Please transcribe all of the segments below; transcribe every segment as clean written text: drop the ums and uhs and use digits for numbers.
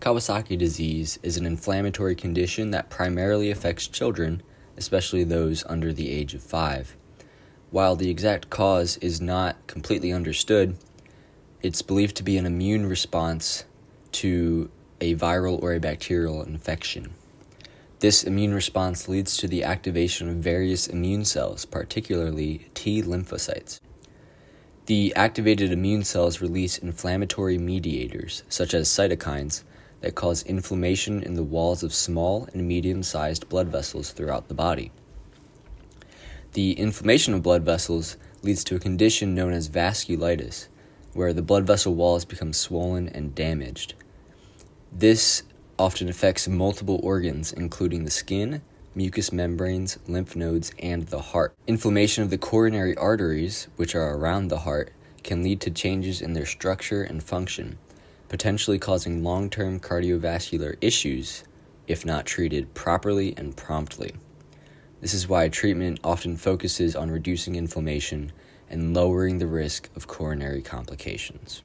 Kawasaki disease is an inflammatory condition that primarily affects children, especially those under the age of 5. While the exact cause is not completely understood, it's believed to be an immune response to a viral or a bacterial infection. This immune response leads to the activation of various immune cells, particularly T lymphocytes. The activated immune cells release inflammatory mediators, such as cytokines, that cause inflammation in the walls of small and medium-sized blood vessels throughout the body. The inflammation of blood vessels leads to a condition known as vasculitis, where the blood vessel walls become swollen and damaged. This often affects multiple organs, including the skin, mucous membranes, lymph nodes, and the heart. Inflammation of the coronary arteries, which are around the heart, can lead to changes in their structure and function, potentially causing long-term cardiovascular issues if not treated properly and promptly. This is why treatment often focuses on reducing inflammation and lowering the risk of coronary complications.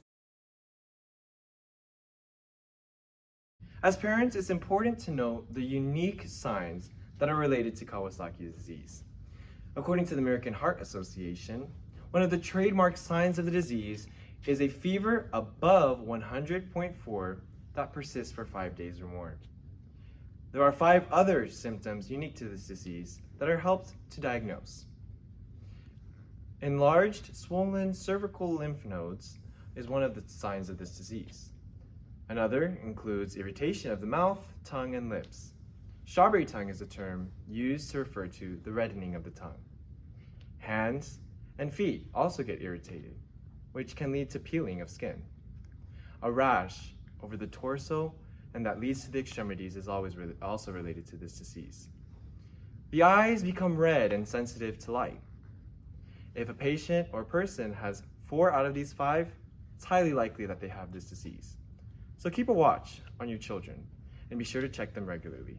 As parents, it's important to know the unique signs that are related to Kawasaki disease. According to the American Heart Association, one of the trademark signs of the disease is a fever above 100.4 that persists for 5 days or more. There are 5 other symptoms unique to this disease that are helped to diagnose. Enlarged, swollen cervical lymph nodes is one of the signs of this disease. Another includes irritation of the mouth, tongue, and lips. Strawberry tongue is a term used to refer to the reddening of the tongue. Hands and feet also get irritated, which can lead to peeling of skin. A rash over the torso and that leads to the extremities is also related to this disease. The eyes become red and sensitive to light. If a patient or person has 4 out of these 5, it's highly likely that they have this disease. So keep a watch on your children and be sure to check them regularly.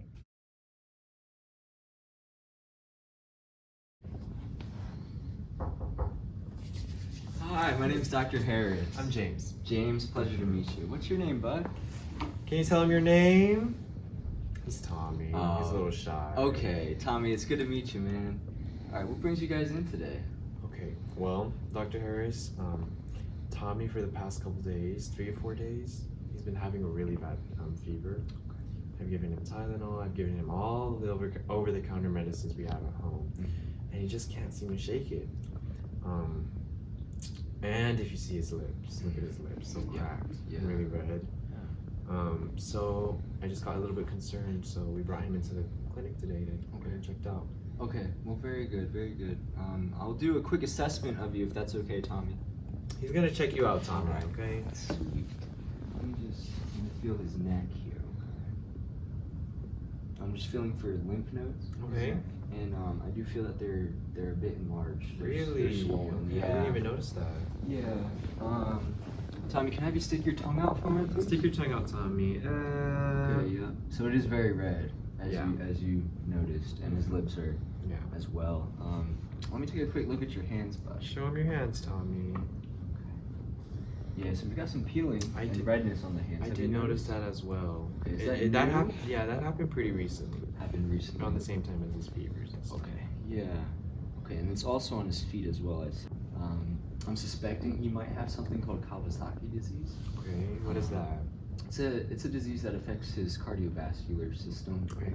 Hi, my name's Dr. Harris. I'm James. James, pleasure to meet you. What's your name, bud? Can you tell him your name? He's Tommy. He's a little shy. Okay, Tommy, it's good to meet you, man. All right, what brings you guys in today? Okay, well, Dr. Harris, Tommy for the past couple days, 3 or 4 days, he's been having a really bad fever. I've given him Tylenol, I've given him all the over-the-counter medicines we have at home, and he just can't seem to shake it. And if you see his lips, look at his lips, so cracked, and really red. So I just got a little bit concerned, so we brought him into the clinic today to get him checked out. Okay, well, very good, very good. I'll do a quick assessment of you if that's okay, Tommy. He's gonna check you out, Tommy, okay? That's sweet. Let me just feel his neck here, okay? I'm just feeling for lymph nodes. Okay. And I do feel that they're a bit enlarged. They're swollen. Okay, I didn't even notice that. Yeah. Tommy, can I have you stick your tongue out for me, please? Stick your tongue out, Tommy. Okay, yeah. So it is very red, as you noticed, and his lips are as well. Let me take a quick look at your hands, bud. Show him your hands, Tommy. Yeah, so we got some peeling and redness on the hands. I did notice that as well. Okay, that happened. Yeah, that happened pretty recently. Happened recently. Around the same time as his fevers and stuff. Okay. Yeah. Okay, and it's also on his feet as well. I'm suspecting he might have something called Kawasaki disease. Okay. What is that? It's a disease that affects his cardiovascular system. Okay.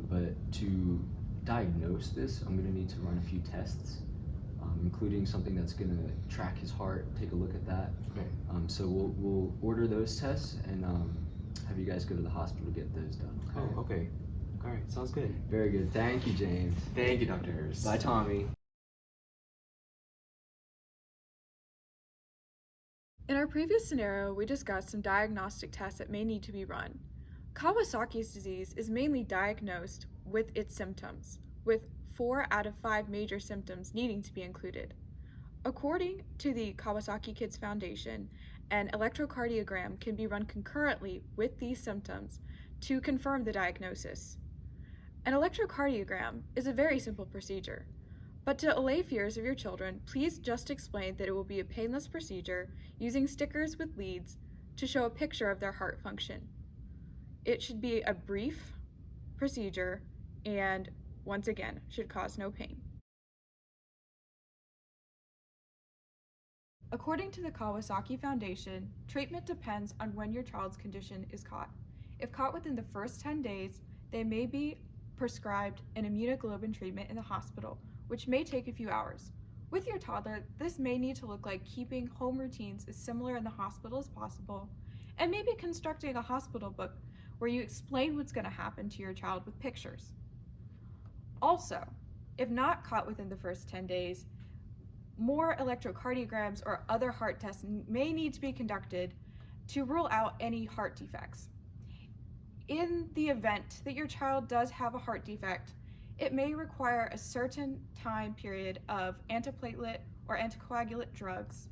But to diagnose this, I'm gonna need to run a few tests, including something that's gonna track his heart. Take a look at that. Okay. So we'll order those tests and have you guys go to the hospital to get those done. Okay? Oh, okay. All right. Sounds good. Very good. Thank you, James. Thank you, Dr. Harris. Bye, Tommy. In our previous scenario, we discussed some diagnostic tests that may need to be run. Kawasaki's disease is mainly diagnosed with its symptoms, with 4 out of 5 major symptoms needing to be included. According to the Kawasaki Kids Foundation, an electrocardiogram can be run concurrently with these symptoms to confirm the diagnosis. An electrocardiogram is a very simple procedure. But to allay fears of your children, please just explain that it will be a painless procedure using stickers with leads to show a picture of their heart function. It should be a brief procedure and, once again, should cause no pain. According to the Kawasaki Foundation, treatment depends on when your child's condition is caught. If caught within the first 10 days, they may be prescribed an immunoglobulin treatment in the hospital, which may take a few hours. With your toddler, this may need to look like keeping home routines as similar in the hospital as possible, and maybe constructing a hospital book where you explain what's going to happen to your child with pictures. Also, if not caught within the first 10 days, more electrocardiograms or other heart tests may need to be conducted to rule out any heart defects. In the event that your child does have a heart defect, it may require a certain time period of antiplatelet or anticoagulant drugs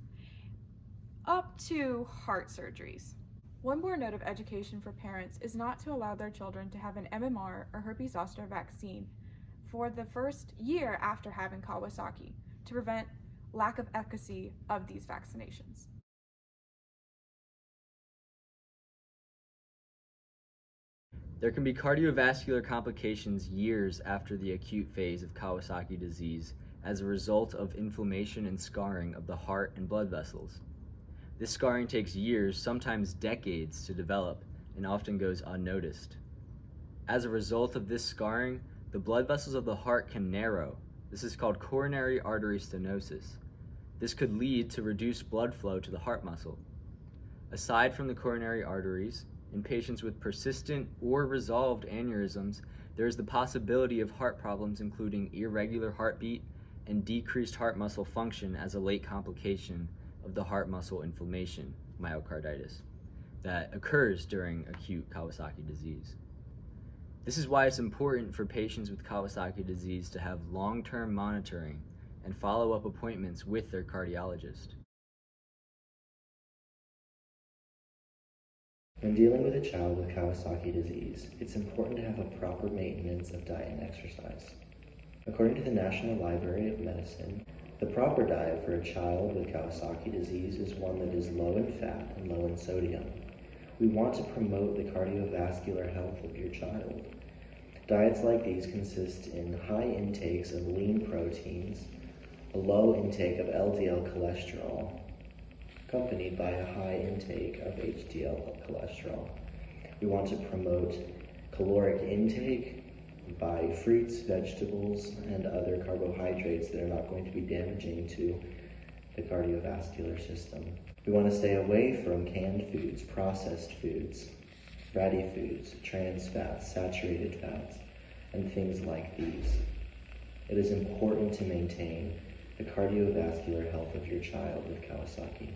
up to heart surgeries. One more note of education for parents is not to allow their children to have an MMR or herpes zoster vaccine for the first year after having Kawasaki to prevent lack of efficacy of these vaccinations. There can be cardiovascular complications years after the acute phase of Kawasaki disease as a result of inflammation and scarring of the heart and blood vessels. This scarring takes years, sometimes decades, to develop and often goes unnoticed. As a result of this scarring, the blood vessels of the heart can narrow. This is called coronary artery stenosis. This could lead to reduced blood flow to the heart muscle. Aside from the coronary arteries, in patients with persistent or resolved aneurysms, there is the possibility of heart problems including irregular heartbeat and decreased heart muscle function as a late complication of the heart muscle inflammation, myocarditis, that occurs during acute Kawasaki disease. This is why it's important for patients with Kawasaki disease to have long-term monitoring and follow-up appointments with their cardiologist. When dealing with a child with Kawasaki disease, it's important to have a proper maintenance of diet and exercise. According to the National Library of Medicine, the proper diet for a child with Kawasaki disease is one that is low in fat and low in sodium. We want to promote the cardiovascular health of your child. Diets like these consist in high intakes of lean proteins, a low intake of LDL cholesterol, accompanied by a high intake of HDL cholesterol. We want to promote caloric intake by fruits, vegetables, and other carbohydrates that are not going to be damaging to the cardiovascular system. We want to stay away from canned foods, processed foods, fatty foods, trans fats, saturated fats, and things like these. It is important to maintain the cardiovascular health of your child with Kawasaki.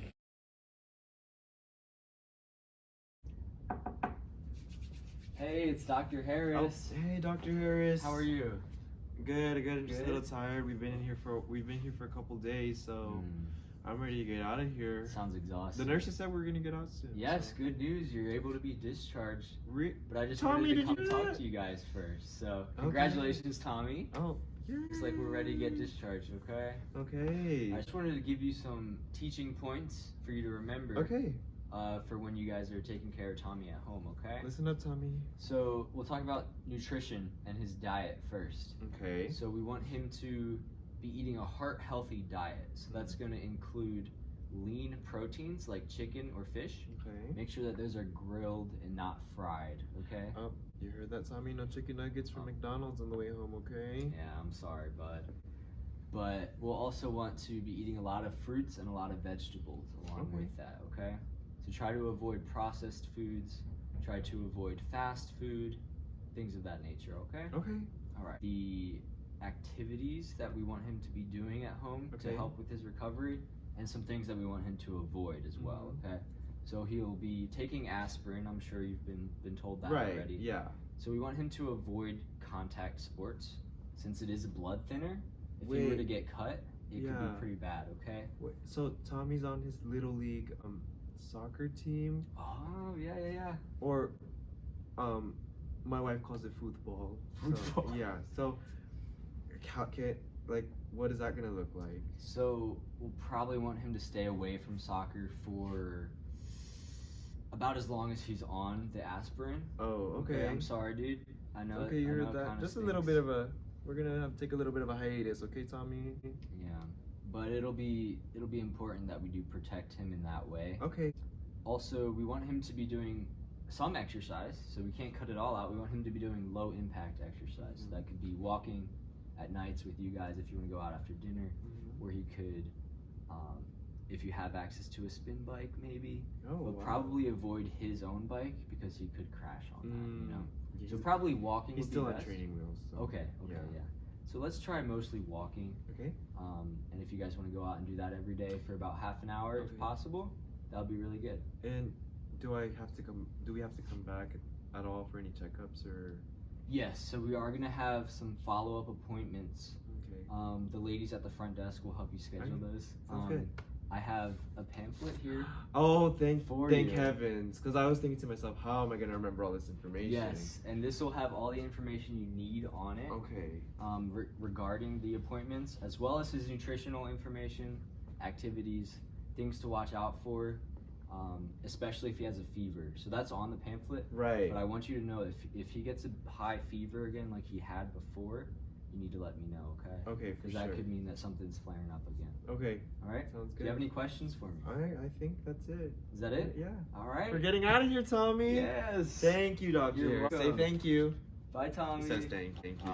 Hey, it's Dr. Harris. Oh, hey, Dr. Harris. How are you? Good. I'm just a Good? little tired. We've been here for a couple days, so I'm ready to get out of here. Sounds exhausting. The nurses said we're gonna get out soon. Yes, so. good news. You're able to be discharged. But I just Tommy, wanted to did come you do talk that? to you guys first. So, Okay. congratulations, Tommy. Oh, yeah. It's like we're ready to get discharged, okay? Okay. I just wanted to give you some teaching points for you to remember. Okay. For when you guys are taking care of Tommy at home, okay? Listen up, Tommy. So we'll talk about nutrition and his diet first. Okay. So we want him to be eating a heart-healthy diet. So that's going to include lean proteins like chicken or fish. Okay. Make sure that those are grilled and not fried, okay? Oh, you heard that, Tommy? No chicken nuggets from McDonald's on the way home, okay? Yeah, I'm sorry, bud. But we'll also want to be eating a lot of fruits and a lot of vegetables along Okay. with that, okay? So try to avoid processed foods, try to avoid fast food, things of that nature, okay? Okay. All right. The activities that we want him to be doing at home to Okay. help with his recovery, and some things that we want him to avoid as well, okay? So he'll be taking aspirin. I'm sure you've been told that Right. already. Yeah. So we want him to avoid contact sports, since it is a blood thinner. If he were Wait. to get cut, it could Yeah. be pretty bad, okay? Wait, so Tommy's on his little league soccer team, Oh, yeah. or my wife calls it football. Football. So, yeah. So what is that gonna look like? So we'll probably want him to stay away from soccer for About as long as he's on the aspirin. Oh, okay. I'm sorry, dude. I know. Okay, I you know heard it that. kinda Just a little stinks. bit of a. We're gonna have to take a little bit of a hiatus, okay, Tommy? Yeah, but it'll be important that we do protect him in that way. Okay. Also, we want him to be doing some exercise, so we can't cut it all out. We want him to be doing low impact exercise. Mm-hmm. That could be walking at nights with you guys if you want to go out after dinner, Mm-hmm. or he could, if you have access to a spin bike, maybe. Oh, But wow. probably avoid his own bike because he could crash on that. You know. Yeah, So probably walking. He's would still be on best. training wheels. So. Okay. Yeah. So let's try mostly walking. Okay. And if you guys want to go out and do that every day for about half an hour, if Okay. possible, that would be really good. And do we have to come back at all for any checkups or? Yes. So we are gonna have some follow-up appointments. Okay. The ladies at the front desk will help you schedule Okay. those. Sounds good. I have a pamphlet here. Oh, thank you. heavens! Because I was thinking to myself, how am I gonna remember all this information? Yes, and this will have all the information you need on it. Okay. Regarding the appointments, as well as his nutritional information, activities, things to watch out for, especially if he has a fever. So that's on the pamphlet. Right. But I want you to know if he gets a high fever again, like he had before, you need to let me know, okay? Okay, for Because sure. that could mean that something's flaring up again. Okay. All right. Sounds good. Do you have any questions for me? I think that's it. Is that it? Yeah. All right. We're getting out of here, Tommy. Yes. Thank you, Doctor. You're Say welcome. thank you. Bye, Tommy. He says thank you.